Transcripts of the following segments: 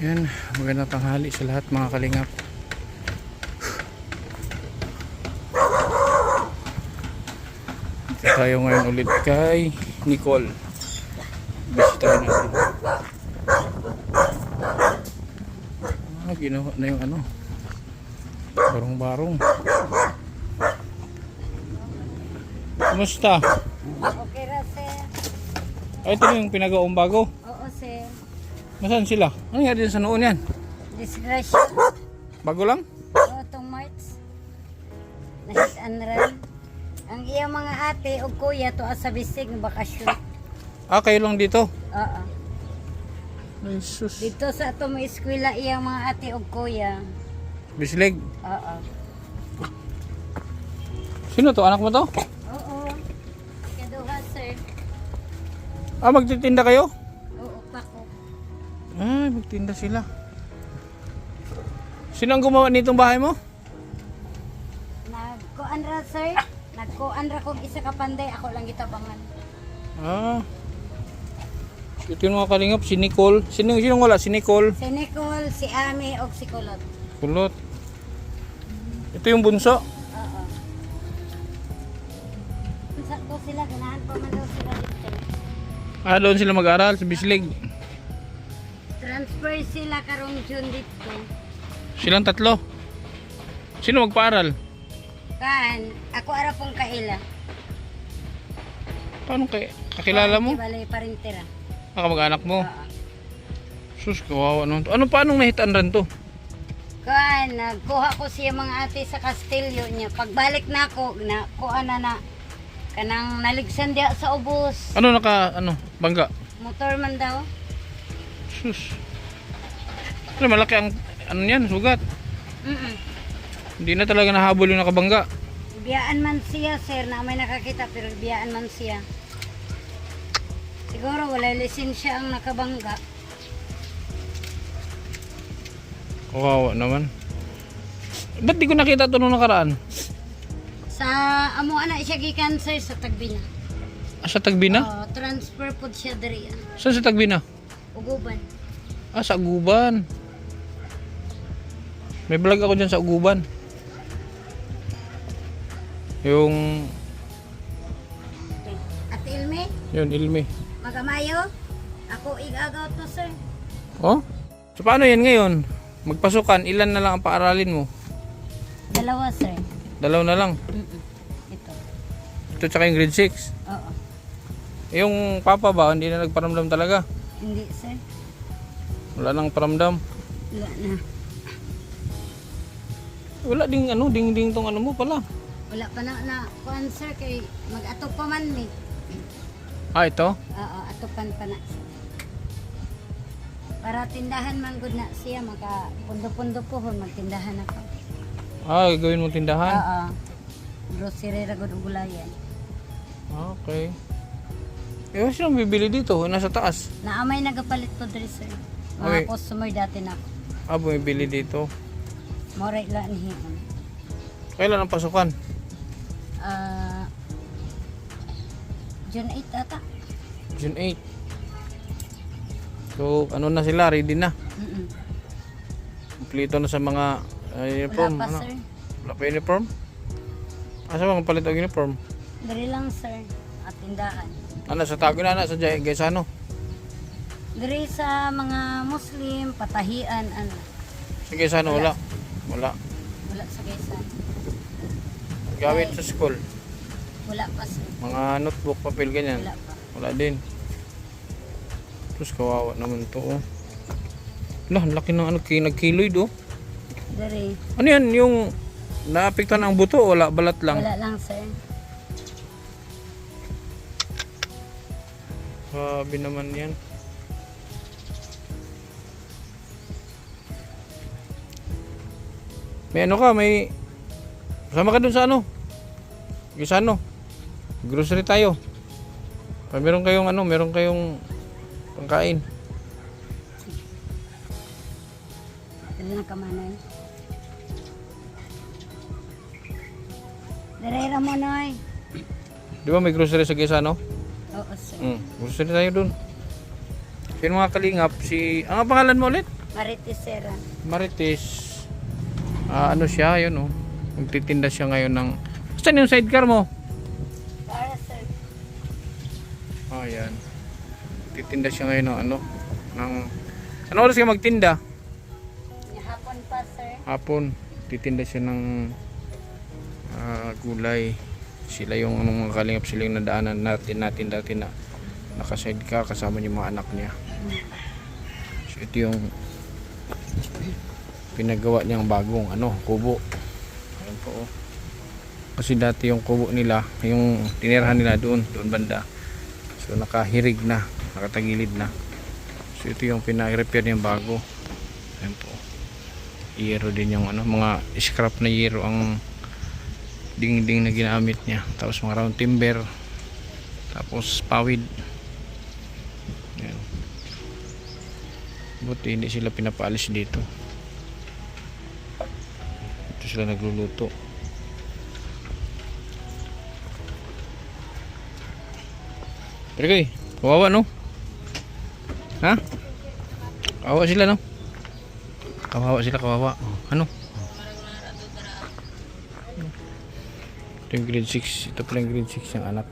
Yan, magandang tanghali sa lahat mga kalingap. Dito tayo ngayon ulit kay Nicole. Bisitahin natin. Ginawa na yung ano, barong-barong. Kumusta? Okay ra, sir. Ay, ito yung pinagaong bago. Oo, sir. Nasaan sila? Ano nga din sa noon yan? Disgrasya. Bago lang? Oo, itong March. Nahit and run. Ang iyang mga ate o kuya to sa bisig ng bakasyon. Ah, kayo lang dito? Oo. Ay, sus. Dito sa itong eskwela iyang mga ate o kuya. Bislig. Oo. Sino to? Anak mo to? Oo. Kaduha, sir. Ah, magtitinda kayo? Oo, pako. Ay, magtinda sila. Sino ang gumawa nitong bahay mo? Nagkuan ra, sir. Nagkuan ra kong isa ka panday. Ako lang gitabangan. Ah. Ito yung mga kalingap, si Nicole. Sino wala? Si Nicole. Si Nicole, si Ami, o si Kulot. Kulot. Ito yung bunso. Oo. Sakto sila, ganahan pa man daw sila dito. Ah, doon sila mag-aral sa Bislig. Transfer sila karong June dito. Silang tatlo. Sino magpaaral? Kan, ako ara pong kaila. Paano kakilala mo? Balay pa rin tira. Ah, kamag-anak mo. Oo. Sus, kawawa naman to. Ano, paano nahitan rin to? Kan, nagkuha ko siya mga ate sa Castillo niya. Pagbalik na ako, nakuha na kanang naligsan diya sa ubos. Ano bangga? Motor man daw. Sus. Ano, malaki ang, yan, sugat. Hindi na talaga nahabol yung nakabangga. Biyaan man siya, sir, na may nakakita, pero biyaan man siya. Siguro wala lisensya ang nakabangga. Kawawa naman. Ba't di ko nakita ito nung nakaraan? Sa amo ana siya gikan, sir, sa Tagbina. Ah, sa Tagbina? Oo, transfer po siya diri. Saan sa Tagbina? Uguban. Ah, sa Uguban. May vlog ako dyan sa Uguban. Yung... Ate Ilme, Yun, Ilmi. magamayo. Ako igagaw to, sir. Oh? So paano yan ngayon? Magpasukan, ilan na lang ang paaralin mo? Dalawa, sir. Dalaw na lang. Ito. Ito tsaka yung grade 6. Oo. Yung papa ba, hindi na nagparamdam talaga? Hindi, sir. Wala nang paramdam. Wala na. Wala ding tong ano mo pala. Wala pa na kuan, sir, kay mag-atop pa man ni. Ah, ito? Oo, atopan pa na. Para tindahan man gud na siya, maka pundo-pundo po magtindahan ako. Ah, gagawin mo tindahan? Oo. Grocery ra gud ug gulayan. Okay. Eh, sino bibili dito? Nasa taas. Naamay nagapalit po diri, sir. Okay. Mga customer dati na ako. Ah, bumibili dito. Mora ila ni Kailan ang pasukan? June 8 ata. June 8. So, ano na sila? Ready na. Kompleto na sa mga uniform. Wala pa, Ano? sir. Wala pa uniform? Asa mga palit ang uniform? Diri lang, sir. At tindahan. Ano, sa tago na sa Gaisano? Diri sa mga Muslim, patahian, ano. Sa Gaisano, wala. Wala. Wala sa Quezon. Gamit sa school. Wala pa, sir. Mga notebook, papel, ganyan. Wala pa. Wala din. Terus kawawa naman to. Oh. Lah, laki ng nagkiloid oh. Diri. Ano yan? Yung naapektuhan ang buto o wala? Balat lang? Wala lang, sir. Grabe naman yan. May ano ka? May... Kasama ka dun sa ano? Gisano? Grocery tayo. Meron kayong pangkain. Dili na kamanay. Diri ra mo, noy. Di ba may grocery sa Gisano? Oo, sir. Grocery tayo dun. Sino mga kalingap? Ang pangalan mo ulit? Maritisera. Marites. Ano siya, yun oh. Magtitinda siya ngayon ng... Saan yung sidecar mo? Para sir. Yan. Titinda siya ngayon ng ano? Ano oras ka magtinda? Hapon pa sir. Hapon. Titinda siya ng gulay. Sila yung mga kalingap, sila yung nadaanan natin dati na naka-sidecar kasama yung mga anak niya. So ito yung pinagawa niyang bagong kubo. Ayan po oh. Kasi dati yung kubo nila, yung tinirahan nila doon banda. So nakahirig na, nakatagilid na. So ito yung pina-repair niyang bago. Ayan po. Yero din yung mga scrap na yero ang dingding na ginamit niya. Tapos mga round timber. Tapos pawid. Ayan. Buti hindi sila pinapaalis dito. Ito sila nagluluto. Pero kay, kawawa no? Ha? Kawawa sila no? Kawawa. Ano? Ito yung grade 6. Ito pala yung grade 6 yung anak.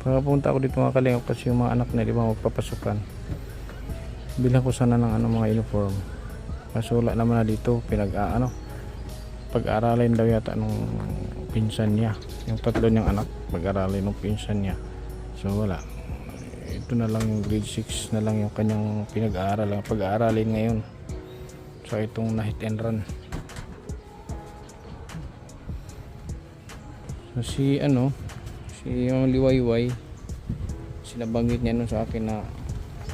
Pagpunta ako dito mga kalingap kasi yung mga anak na di ba magpapasukan. Bilang ko sana ng mga uniform. Kaso wala naman na dito pag-aralin daw yata nung pinsan niya. Yung tatlo niyang anak pag-aralin nung pinsan niya. So wala. Ito na lang yung grade 6 na lang yung kanyang pag-aaralin ngayon. So itong na hit and run. So si yung liwayway, sinabanggit niya nun sa akin na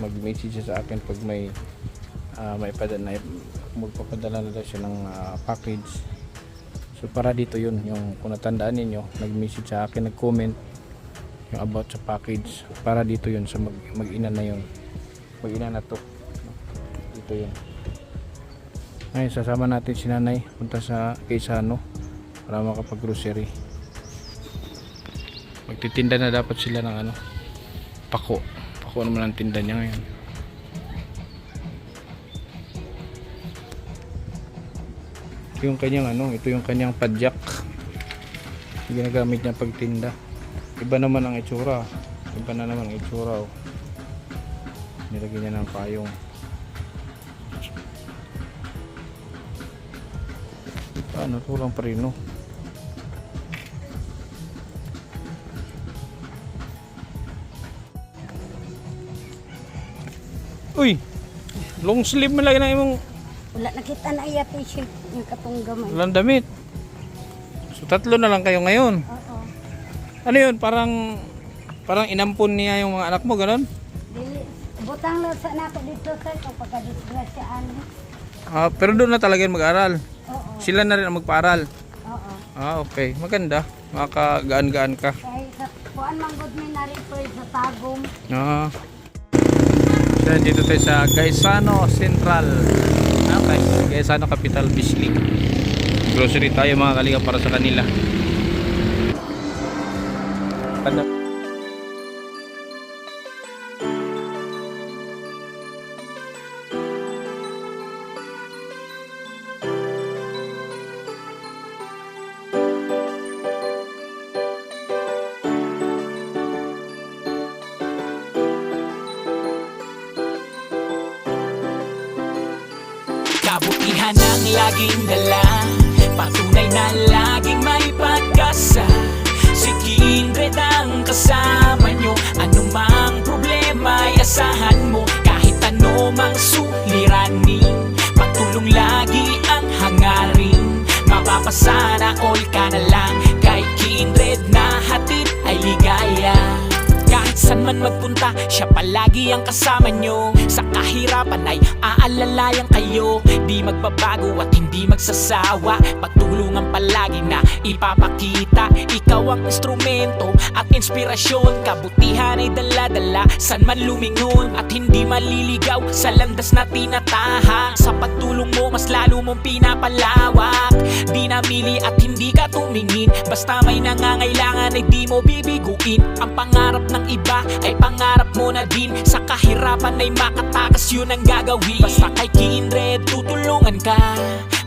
mag-message siya sa akin pag may magpapadala na daw siya ng package. So para dito yun, yung kung natandaan ninyo, nag-message sa akin, nag-comment yung about sa package. Para dito yun, sa mag-ina na yun. Mag-ina na to. Dito yun. Ay, sasama natin si nanay punta sa Quezano para makapag-grocery. Magtitinda na dapat sila ng pako naman ang tinda niya ngayon. Ito yung kanyang padjak. Ginagamit niya pagtinda. Iba naman ang itsura. Iba na naman ang itsura oh. Nilagyan niya ng payong. Tulang parino. Uy, long sleeve mo lagi na imong Wala nakita na iya t-shirt yung katong gamay. walang damit. So tatlo na lang kayo ngayon. Oo. Ano yun? Parang inampun niya yung mga anak mo, gano'n? Dili butang na sa nako dito sir kapag disgrasyaan. Pero doon na talaga yung mag-aral. Oo. Sila na rin ang magpaaral. Oo. Okay. Maganda. Makagaan-gaan ka. Kaya sa kuan man gud mi na refer sa tagom. So, dito tayo sa Quezano Central. Quezano Capital Bisli. Grocery tayo mga kalingap para sa kanila. Kabutihan ang laging dala, patunay na laging may pag-asa. Si Kindred ang kasama nyo, anumang problema ay asahan mo. Kahit ano mang suliranin, pagtulong lagi ang hangarin. Mapapasana all ka na lang, kay Kindred na hatid ay ligaya. Kahit saan man magpunta, siya palagi ang kasama nyo. Sa kahirapan ay aalalayan kayo. Di magbabago at hindi magsasawa, pagtulungan palagi na ipapakita. Ikaw ang instrumento at inspirasyon, kabutihan ay dala-dala san man lumingon. At hindi maliligaw sa landas na tinatahak. Sa pagtulong mo mas lalo mong pinapalawak. Di namili at hindi ka tumingin, basta may nangangailangan ay di mo bibiguin. Ang pangarap ng iba ay pangarap mo na din. Sa kahirapan ay makatakas, yun ang gagawin. Basta kay Kindred tutulungan ka,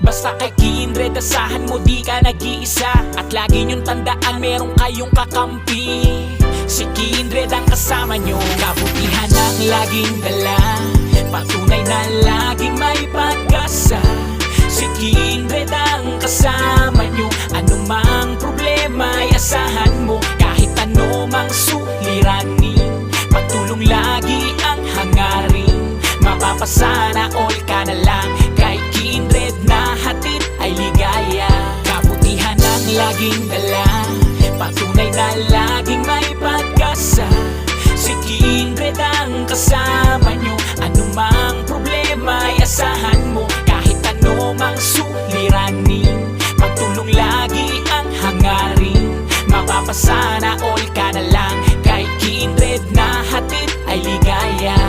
basta kay Kindred asahan mo di ka nag-iisa. At lagi niyong tandaan meron kayong kakampi, si Kindred ang kasama nyo. Kabutihan ang laging dala, patunay na laging may pag-asa. Si Kindred ang kasama nyo, anumang problema ay asahan mo. Kahit ano mang suliranin, pagtulong lagi ang hangarin. Mapapasana all ka na lang, kay Kindred na hatid ay ligaya. Kabutihan ang laging dala, patunay na laging may pag-asa. Si Kindred ang kasama nyo, anumang problema ay asahan mo. Kahit ano mang suliranin, pagtulong lagi ang hangarin. Mapapasana all ka na lang, kay Kindred na hatid ay ligaya.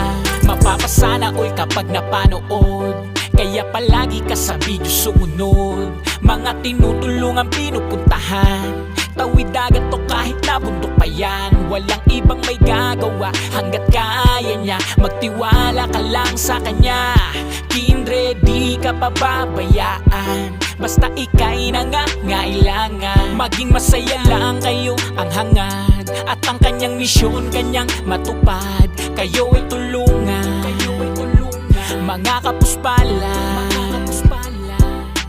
Mapapasana all kapag napanood, kaya palagi ka sa video sumunod. Mga tinutulungan pinupuntahan, tawid dagat o kahit na bundok pa yan. Walang ibang may gagawa hanggat kaya niya. Magtiwala ka lang sa kanya, Kindred di ka pababayaan. Basta ika'y nangangailangan, maging masaya lang kayo ang hangad. At ang kanyang misyon kanyang matupad. Kayo ay tulungan, mga kapuspala.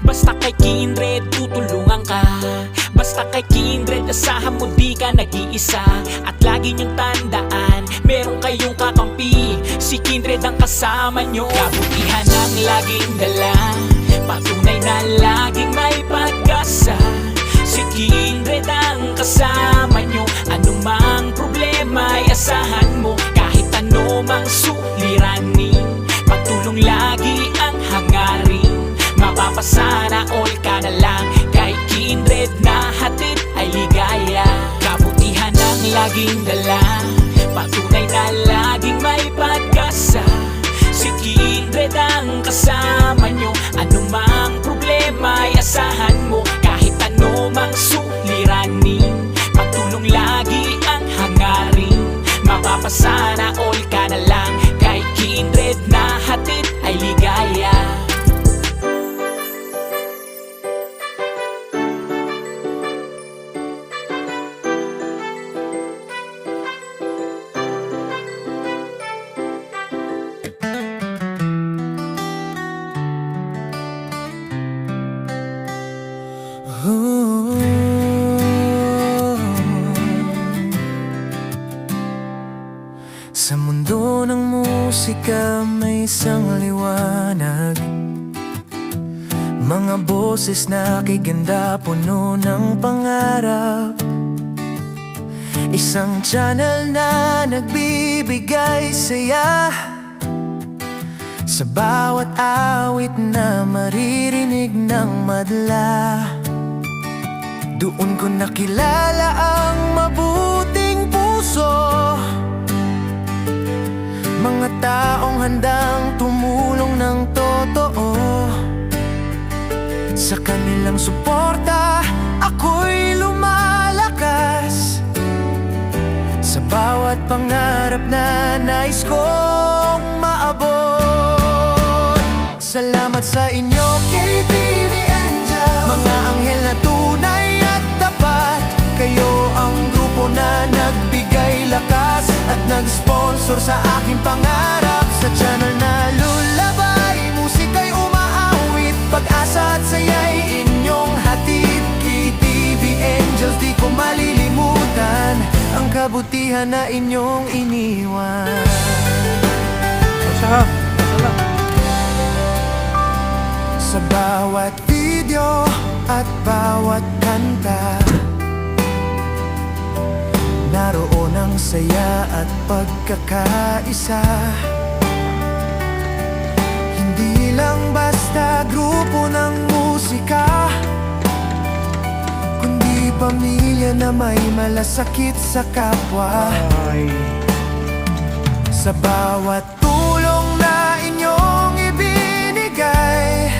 Basta kay Kindred tutulungan ka, basta kay Kindred asahan mo di ka nag-iisa. At lagi niyong tandaan meron kayong kakampi, si Kindred ang kasama nyo. Kabutihan ang laging dala, patunay na laging may pag-asa. Si Kindred ang kasama nyo, anumang problema ay asahan mo. Kahit ano mang suliranin, pagtulong lagi ang hangarin. Mapapasana all ka na lang, kay Kindred na hatid ay ligaya. Kabutihan ang laging dala, patunay na laging may pag-asa. Si Kindred ang kasama nyo, anumang problema ay asahan mo. Kahit ano mang suliranin, pagtulong lagi ang hangarin. Mapapasana all ka na lang, kay Kindred na hatid ay ligaya. Sa mundo ng musika may isang liwanag, mga boses na kiganda puno ng pangarap. Isang channel na nagbibigay saya sa bawat awit na maririnig ng madla. Doon ko nakilala ang mabuting puso, mga taong handang tumulong ng totoo. Sa kanilang suporta, ako'y lumalakas. Sa bawat pangarap na nais kong maabot. Salamat sa inyo, KTV Angel, mga anghel na tunay at tapat. Kayo ang grupo na nagbigay lakas at nag-sponsor sa aking pangarap. Sa channel na lulabay, musika'y umaawit, pag-asa at saya'y inyong hatid. KTV Angels, di ko malilimutan ang kabutihan na inyong iniwan. Sa bawat video at bawat kanta, naroon ang saya at pagkakaisa. Hindi lang basta grupo ng musika, kundi pamilya na may malasakit sa kapwa. Ay. Sa bawat tulong na inyong ibinigay,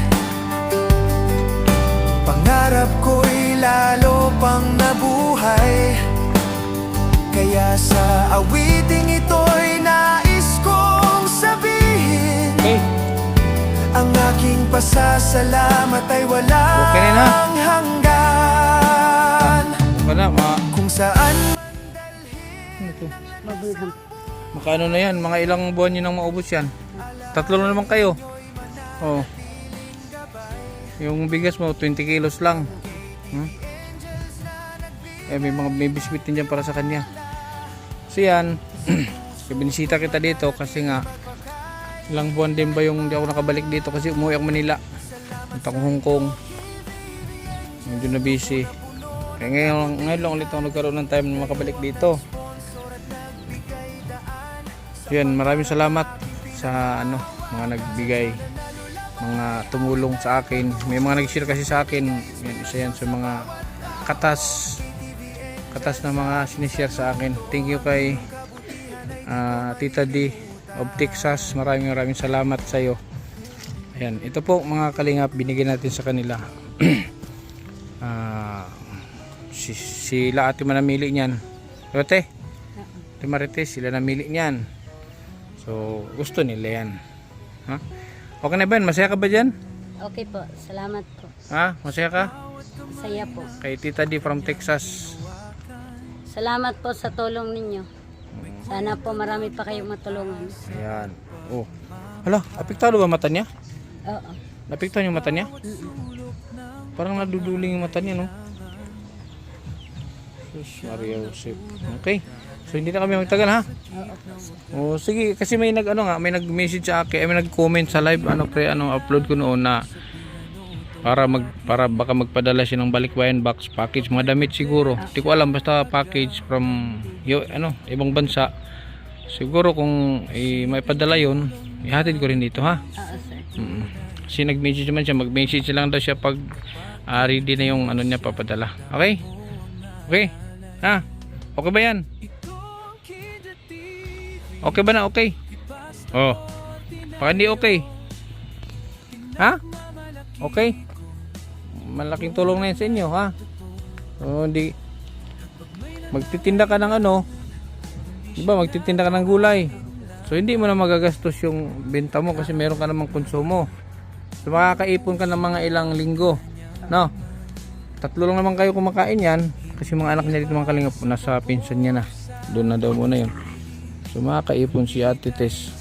pangarap ko'y lalo pang nabuhay. Kaya sa awiting ito'y nais kong sabihin, Okay. ang aking pasasalamat ay walang Okay na na. hanggan. Wala, Kung saan ano to? Mabuhang. Makaano na yan? Mga ilang buwan nyo nang maubos yan? 3 na naman kayo. Oh. Yung bigas mo, 20 kilos lang. Eh, may biscuit din dyan para sa kanya. So yan, binisita kita dito kasi nga ilang buwan din ba yung hindi ako nakabalik dito kasi umuwi ako Manila. Punta ko Hong Kong. Medyo na busy. Kaya ngayon lang ulit ako nagkaroon ng time na makabalik dito. Yan, maraming salamat sa mga nagbigay, mga tumulong sa akin. May mga nag-share kasi sa akin. Yan, isa yan sa mga katas na mga sinishare sa akin. Thank you kay Tita D of Texas. Maraming salamat sa iyo. Ayan, ito po mga kalingap, binigyan natin sa kanila. Sila ate manamili niyan. Ate Marites, sila namili niyan. So, gusto nila yan. Ha? Okay na ba yan? Masaya ka ba dyan? Okay po, salamat po. Ha? Masaya ka? Saya po. Kay Tita D from Texas. Salamat po sa tulong ninyo. Sana po marami pa kayong matulungan. Ayan. Oh. Hala, apektado ba mata niya? Oo. Napektuhan yung mata niya? Parang naduduling yung mata niya, no? Sus, Maria Joseph. Okay. So hindi na kami magtagal, ha? Oh, sige, kasi may may nag-message sa akin, may nag-comment sa live upload ko noon na para baka magpadala siya ng balikbayan box package, mga damit siguro. Hindi ko alam, basta package from ibang bansa. Siguro kung may padala yon, ihatid ko rin dito, ha? Oo, sir. Kasi nag-message naman siya, mag-message lang daw siya pag ready na yung niya papadala. Okay? Okay? Ha? Okay ba yan? Okay ba na? Okay? Oh. Baka hindi okay. Ha? Okay? Malaking tulong na yan sa inyo, ha? Oh, hindi. Magtitinda ka ng diba, magtitinda ka ng gulay. So, hindi mo na magagastos yung benta mo kasi meron ka namang konsumo. So, makakaipon ka ng mga ilang linggo. No? 3 lang naman kayo kumakain yan kasi mga anak niya dito mga kalingap nasa pinsan niya na. Doon na daw muna yun. So makakaipon si Ate Tess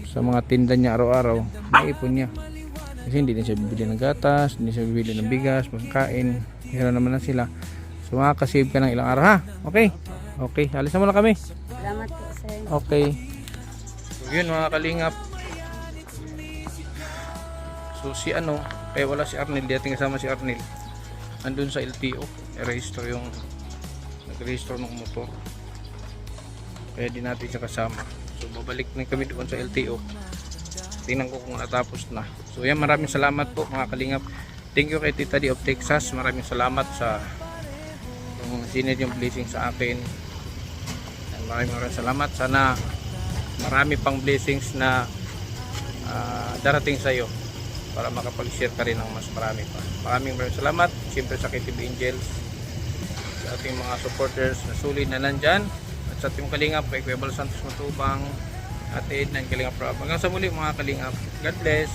sa mga tinda niya araw-araw, maipon niya. Kasi hindi din siya bibili ng gatas, hindi siya bibili ng bigas, pagkain. Meron naman na sila. So makakasave ka ng ilang araw, ha? Okay? Okay, alis na muna kami. Salamat po, sir. Okay. So yun mga kalingap. So si kaya wala si Arnel, di ating kasama si Arnel. Andun sa LTO, i-register nag-register ng motor. Kaya di natin siya kasama. So babalik na kami doon sa LTO. Tingnan ko kung natapos na. So yan, maraming salamat po mga kalingap. Thank you kay Tita D of Texas. Maraming salamat sa sinid yung blessing sa akin. And maraming salamat. Sana marami pang blessings na darating sa iyo para makapag-share ka rin ng mas marami pa. Maraming salamat. Siyempre sa KTV Angels, sa ating mga supporters na sulit na nandyan, at sa ating kalingap kay Kuya Bal Santos Matubang, Ate Edna, Kalingap Rob. Hanggang sa muli mga kalingap. God bless.